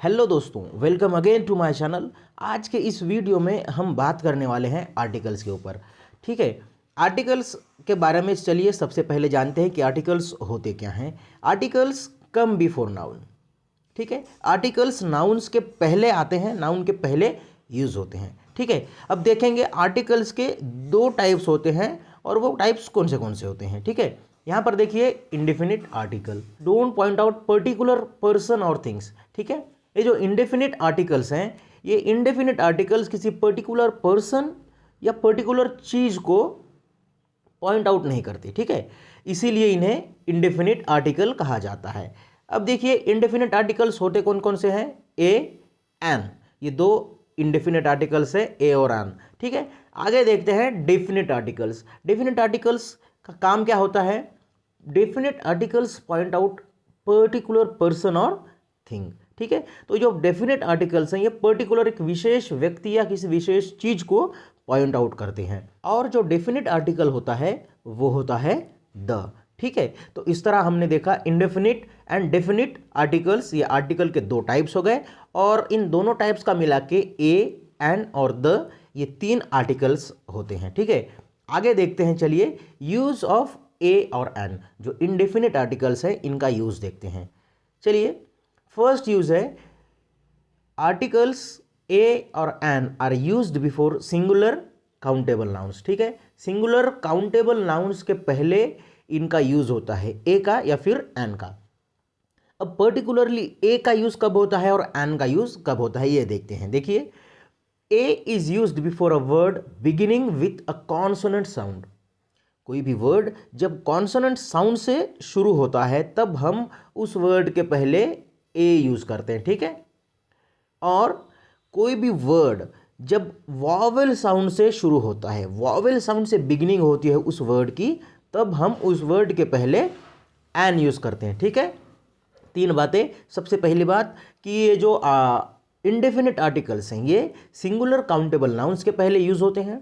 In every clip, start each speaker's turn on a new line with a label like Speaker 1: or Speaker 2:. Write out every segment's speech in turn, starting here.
Speaker 1: Hello दोस्तों, welcome again to my channel. आज के इस वीडियो में हम बात करने वाले हैं आर्टिकल्स के ऊपर। ठीक है, आर्टिकल्स के बारे में चलिए सबसे पहले जानते हैं कि आर्टिकल्स होते क्या हैं। Articles come before noun. ठीक है, आर्टिकल्स नाउन्स के पहले आते हैं, नाउन के पहले यूज होते हैं। ठीक है, अब देखेंगे आर्टिकल्स के दो टाइप्स होते हैं और वो टाइप्स कौन से होते हैं। ठीक है, यहाँ पर देखिए indefinite article, don't point out particular person और थिंग्स। ठीक है, ये जो इंडेफिनिट आर्टिकल्स हैं, ये इंडेफिनिट आर्टिकल्स किसी पर्टिकुलर पर्सन या पर्टिकुलर चीज को पॉइंट आउट नहीं करते। ठीक है, इसीलिए इन्हें इंडेफिनिट आर्टिकल कहा जाता है। अब देखिए इंडेफिनिट आर्टिकल्स होते कौन कौन से हैं। ए, एन, ये दो इंडेफिनिट आर्टिकल्स है, ए और एन। ठीक है, आगे देखते हैं डेफिनिट आर्टिकल्स। डेफिनिट आर्टिकल्स का काम क्या होता है। Definite articles point out particular person और थिंग। ठीक है, तो जो डेफिनेट आर्टिकल्स हैं ये पर्टिकुलर एक विशेष व्यक्ति या किसी विशेष चीज को पॉइंट आउट करते हैं। और जो डेफिनेट आर्टिकल होता है वो होता है द। ठीक है, तो इस तरह हमने देखा इंडेफिनिट एंड डेफिनिट आर्टिकल्स, ये आर्टिकल के दो टाइप्स हो गए और इन दोनों टाइप्स का मिला के ए, एन और द, ये तीन आर्टिकल्स होते हैं। ठीक है, आगे देखते हैं, चलिए यूज ऑफ ए और एन, जो इंडेफिनिट आर्टिकल्स है इनका यूज देखते हैं। चलिए, फर्स्ट यूज है आर्टिकल्स ए और an are used before singular countable nouns. ठीक है, सिंगुलर काउंटेबल नाउन्स के पहले इनका यूज होता है ए का या फिर एन का। अब पर्टिकुलरली ए का यूज कब होता है और एन का यूज कब होता है ये देखते हैं। देखिए, a is used before a word beginning with a consonant sound. कोई भी वर्ड जब कॉन्सोनेंट साउंड से शुरू होता है तब हम उस वर्ड के पहले ए यूज करते हैं। ठीक है, और कोई भी वर्ड जब वॉवेल साउंड से शुरू होता है, वॉवेल साउंड से बिगिनिंग होती है उस वर्ड की, तब हम उस वर्ड के पहले एन यूज करते हैं। ठीक है, तीन बातें। सबसे पहली बात कि ये जो इंडेफिनिट आर्टिकल्स हैं ये सिंगुलर काउंटेबल नाउन्स के पहले यूज होते हैं।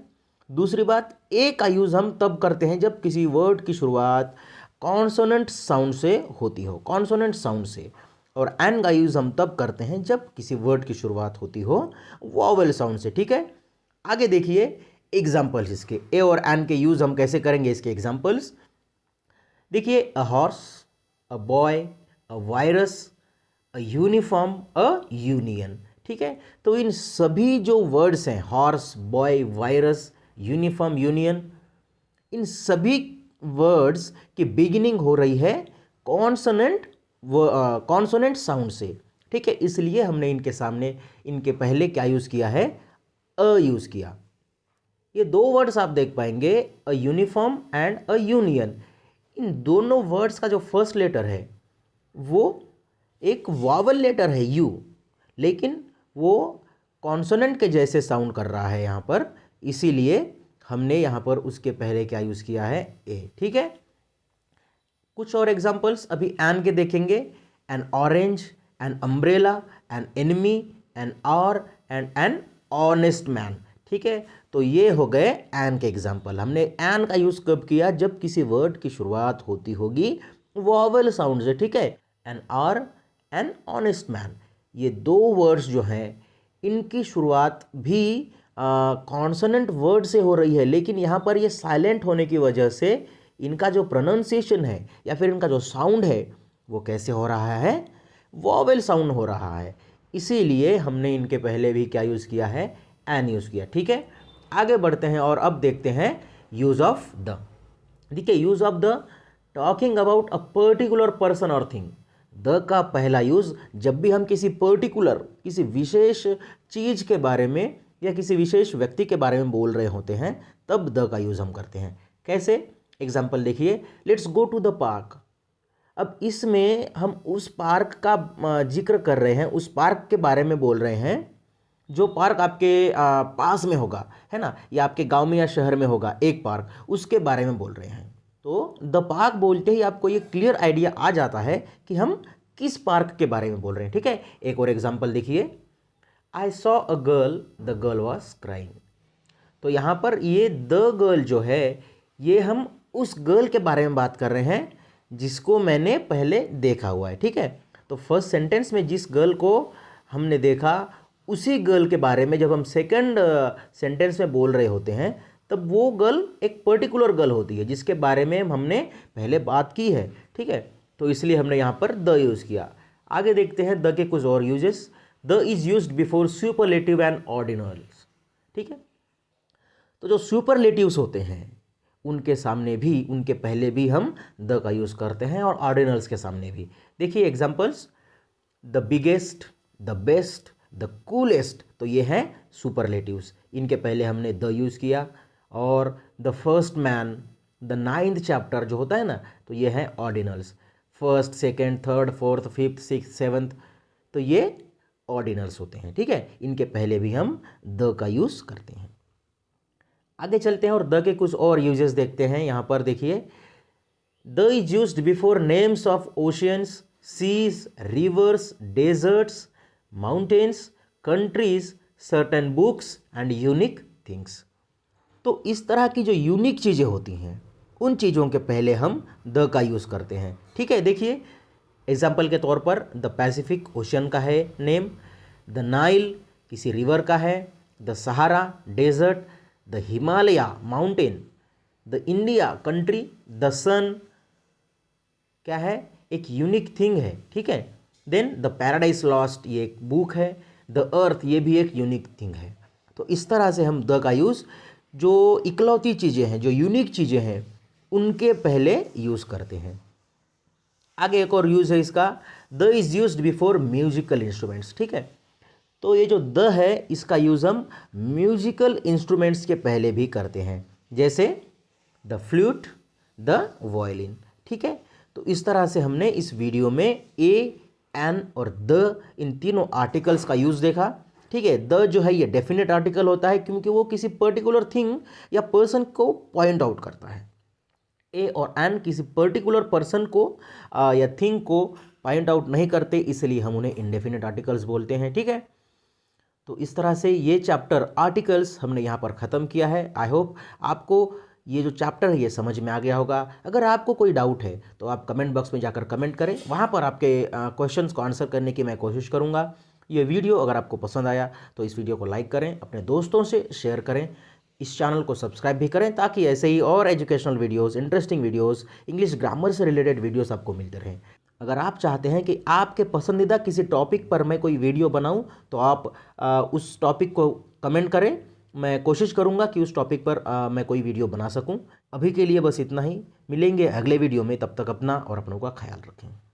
Speaker 1: दूसरी बात, ए का यूज हम तब करते हैं जब किसी वर्ड की शुरुआत कॉन्सोनेंट साउंड से होती हो, कॉन्सोनेंट साउंड से। और एन का यूज हम तब करते हैं जब किसी वर्ड की शुरुआत होती हो वॉवेल साउंड से। ठीक है, आगे देखिए एग्जाम्पल्स इसके, ए और एन के यूज हम कैसे करेंगे, इसके एग्जाम्पल्स देखिए। A horse, a boy, a virus, a uniform, a union. ठीक है, तो इन सभी जो वर्ड्स हैं, horse, boy, virus, uniform, union, इन सभी वर्ड्स की बिगिनिंग हो रही है कॉन्सोनेंट साउंड से। ठीक है, इसलिए हमने इनके सामने, इनके पहले क्या यूज किया है, अ यूज किया। ये दो वर्ड्स आप देख पाएंगे, a uniform and a union. इन दोनों वर्ड्स का जो फर्स्ट लेटर है वो एक वॉवल लेटर है यू, लेकिन वो कॉन्सोनेंट के जैसे साउंड कर रहा है यहाँ पर, इसीलिए हमने यहाँ पर उसके पहले क्या यूज किया है, ए। ठीक है, कुछ और एग्जांपल्स अभी एन के देखेंगे। An orange, an umbrella, an enemy, an hour and an honest man. ठीक है, तो ये हो गए एन के एग्जाम्पल। हमने एन का यूज कब किया, जब किसी वर्ड की शुरुआत होती होगी वॉवेल साउंड से। ठीक है, an hour, an honest man, ये दो वर्ड्स जो हैं इनकी शुरुआत भी कॉन्सोनेंट वर्ड से हो रही है, लेकिन यहाँ पर ये साइलेंट होने की वजह से इनका जो प्रोनाउंसिएशन है या फिर इनका जो साउंड है वो कैसे हो रहा है, वॉवेल साउंड हो रहा है। इसीलिए हमने इनके पहले भी क्या यूज़ किया है, एन यूज़ किया। ठीक है, आगे बढ़ते हैं और अब देखते हैं यूज़ ऑफ द। देखिए, use of the, talking about a particular person और थिंग। द का पहला यूज़ जब भी हम किसी पर्टिकुलर, किसी विशेष चीज़ के बारे में या किसी विशेष व्यक्ति के बारे में बोल रहे होते हैं तब द का यूज़ हम करते हैं। कैसे, एग्जाम्पल देखिए, let's go to the park. अब इसमें हम उस पार्क का जिक्र कर रहे हैं, उस पार्क के बारे में बोल रहे हैं जो पार्क आपके पास में होगा, है ना, या आपके गांव में या शहर में होगा एक पार्क, उसके बारे में बोल रहे हैं। तो द पार्क बोलते ही आपको ये क्लियर आइडिया आ जाता है कि हम किस पार्क के बारे में बोल रहे हैं। ठीक है, एक और एग्जाम्पल देखिए, I saw a girl, the girl was crying. तो यहाँ पर ये द गर्ल जो है, ये हम उस गर्ल के बारे में बात कर रहे हैं जिसको मैंने पहले देखा हुआ है। ठीक है, तो फर्स्ट सेंटेंस में जिस गर्ल को हमने देखा उसी गर्ल के बारे में जब हम सेकंड सेंटेंस में बोल रहे होते हैं, तब वो गर्ल एक पर्टिकुलर गर्ल होती है जिसके बारे में हमने पहले बात की है। ठीक है, तो इसलिए हमने यहाँ पर द यूज़ किया। आगे देखते हैं द के कुछ और uses. The is used before superlative and ordinals. ठीक है, तो जो सुपरलेटिव्स होते हैं उनके सामने भी, उनके पहले भी हम द का यूज़ करते हैं, और ऑर्डिनल्स के सामने भी। देखिए examples, the biggest, the best, the coolest, तो ये हैं सुपरलेटिव्स, इनके पहले हमने द यूज़ किया। और the first man, the 9th chapter जो होता है ना, तो ये है ordinals. First, second, third, fourth, fifth, six, seventh, तो ये ऑर्डिनल्स होते हैं। ठीक है, इनके पहले भी हम द का यूज़ करते हैं। आगे चलते हैं और द के कुछ और यूजेस देखते हैं। यहाँ पर देखिए, the is used before names of oceans, seas, rivers, deserts, mountains, countries, certain books and unique things. तो इस तरह की जो यूनिक चीज़ें होती हैं उन चीज़ों के पहले हम द का यूज़ करते हैं। ठीक है, देखिए एग्जाम्पल के तौर पर द पैसिफिक ओशन का है नेम, द नाइल किसी रिवर का है, the Sahara desert, the Himalaya mountain, the India country, the sun क्या है, एक यूनिक थिंग है। ठीक है, देन द पैराडाइज लॉस्ट ये एक बुक है, द अर्थ ये भी एक यूनिक थिंग है। तो इस तरह से हम द का यूज़ जो इकलौती चीज़ें हैं, जो यूनिक चीज़ें हैं, उनके पहले यूज़ करते हैं। आगे एक और यूज़ है इसका, the is used before musical instruments. ठीक है, तो ये जो द है इसका यूज़ हम म्यूजिकल इंस्ट्रूमेंट्स के पहले भी करते हैं, जैसे द फ्लूट, द वायलिन। ठीक है, तो इस तरह से हमने इस वीडियो में ए, एन और द इन तीनों आर्टिकल्स का यूज़ देखा। ठीक है, द जो है ये डेफिनेट आर्टिकल होता है क्योंकि वो किसी पर्टिकुलर थिंग या पर्सन को पॉइंट आउट करता है। ए और एन किसी पर्टिकुलर पर्सन को या थिंग को पॉइंट आउट नहीं करते, इसलिए हम उन्हें इंडेफिनेट आर्टिकल्स बोलते हैं। ठीक है, तो इस तरह से ये चैप्टर आर्टिकल्स हमने यहाँ पर ख़त्म किया है। आई होप आपको ये जो चैप्टर है ये समझ में आ गया होगा। अगर आपको कोई डाउट है तो आप कमेंट बॉक्स में जाकर कमेंट करें, वहाँ पर आपके क्वेश्चंस को आंसर करने की मैं कोशिश करूँगा। ये वीडियो अगर आपको पसंद आया तो इस वीडियो को लाइक करें, अपने दोस्तों से शेयर करें, इस चैनल को सब्सक्राइब भी करें ताकि ऐसे ही और educational videos, interesting videos, English grammar से रिलेटेड वीडियोस आपको मिलते रहें। अगर आप चाहते हैं कि आपके पसंदीदा किसी टॉपिक पर मैं कोई वीडियो बनाऊं तो आप उस टॉपिक को कमेंट करें, मैं कोशिश करूंगा कि उस टॉपिक पर मैं कोई वीडियो बना सकूं। अभी के लिए बस इतना ही, मिलेंगे अगले वीडियो में, तब तक अपना और अपनों का ख्याल रखें।